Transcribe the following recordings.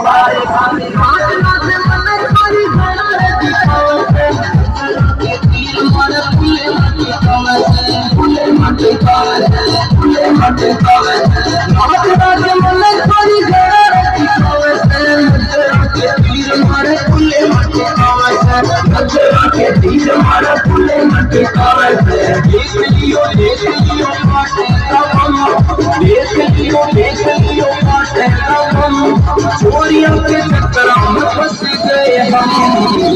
बारे बारे चोरियों के चक्कर में फंस गए हम।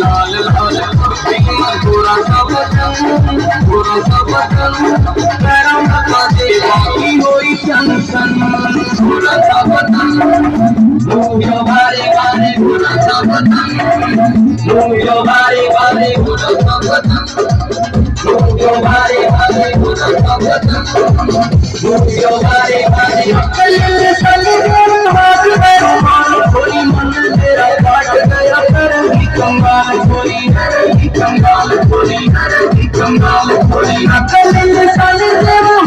लाल लाल कुर्सी में गोरा सा बटन पैरों में कांटे बाकी होई टेंशन। गोरा सा बटन जो बारे बारे गोरा सा बटन जो बारे बारे गोरा सा बटन जो बारे बारे गोरा सा बटन जो बारे बारे कल साले हाथ में रुमाल कोई मन तेरा काट गया कर ही कंगाल कोई कल साले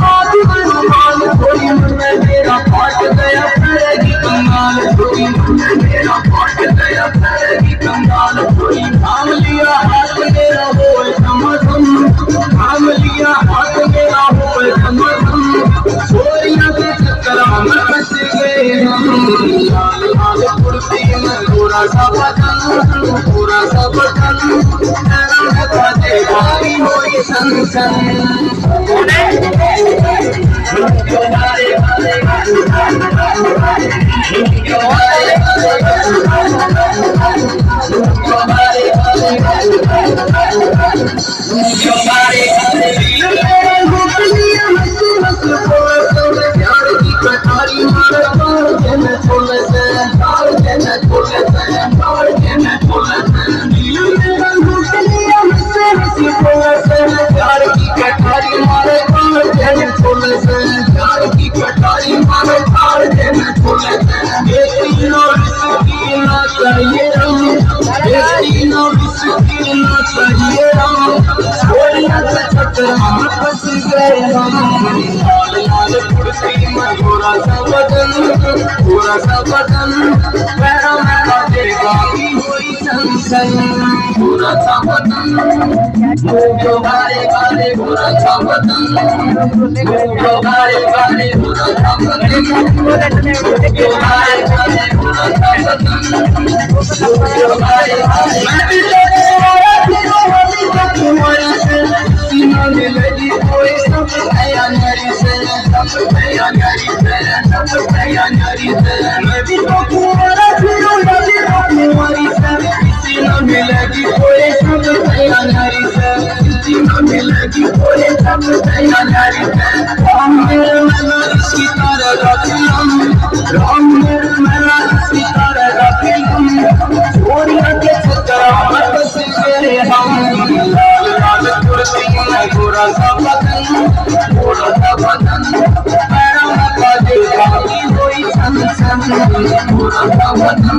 हाथ में रुमाल कोई मन तेरा काट गया कर ही कंगाल कोई मन तेरा काट गया कर ही कंगाल कोई थाम लिया हाथ मेरा बोल समझम थाम लिया हाथ मेरा बोल समझम। चोरियों के चक्कर में फंस गए हम। लाल लाल कुर्सी में गोरा सा बटन खाते बारी होई सनसन। गोरा सा बटन पैरों में कांटे बाकी हुई टेंशन। गोरा सा बटन जो बारे बारे गोरा सा बटन जो बारे बारे गोरा सा बटन जो बारे बारे गोरा सा बटन जो बारे बारे मैं भी तो होली का तुम्हारी से सीना में लगी कोई सब नया नरी से मैं भी तो तुम्हारा फिर होली का तुम्हारी से सीना में लगी कोई सब नया नरी से सीना में लगी कोई सब नया नरी से। राम मेरे मेला इसकी तरह रखियम राम मेरे मेला इसकी तरह रखियम। चोरियों के चक्कर में फंस गए हम। लाल लाल कुर्सी में गोरा सा बटन पैरों में कांटे बाकी हुई टेंशन। गोरा सा बटन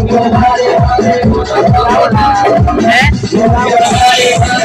जो बारे बारे गोरा सा बटन।